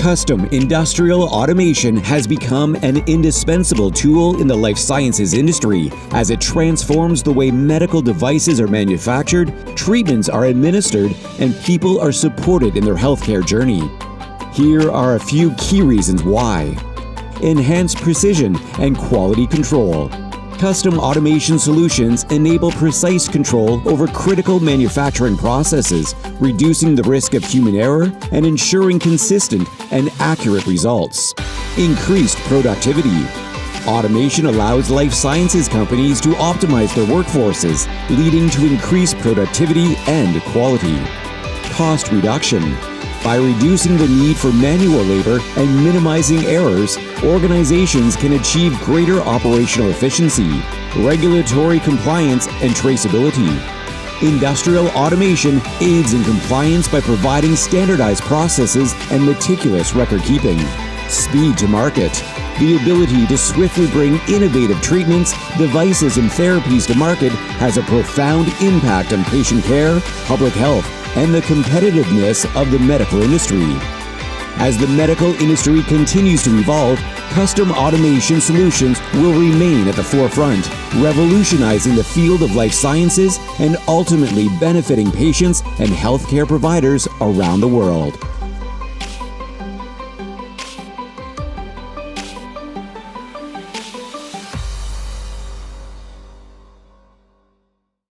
Custom industrial automation has become an indispensable tool in the life sciences industry as it transforms the way medical devices are manufactured, treatments are administered, and people are supported in their healthcare journey. Here are a few key reasons why. Enhanced precision and quality control. Custom automation solutions enable precise control over critical manufacturing processes, reducing the risk of human error and ensuring consistent and accurate results. Increased productivity. Automation allows life sciences companies to optimize their workforces, leading to increased productivity and quality. Cost reduction. By reducing the need for manual labor and minimizing errors, organizations can achieve greater operational efficiency, regulatory compliance, and traceability. Industrial automation aids in compliance by providing standardized processes and meticulous record-keeping. Speed to market. The ability to swiftly bring innovative treatments, devices, and therapies to market has a profound impact on patient care, public health, and the competitiveness of the medical industry. As the medical industry continues to evolve, custom automation solutions will remain at the forefront, revolutionizing the field of life sciences and ultimately benefiting patients and healthcare providers around the world.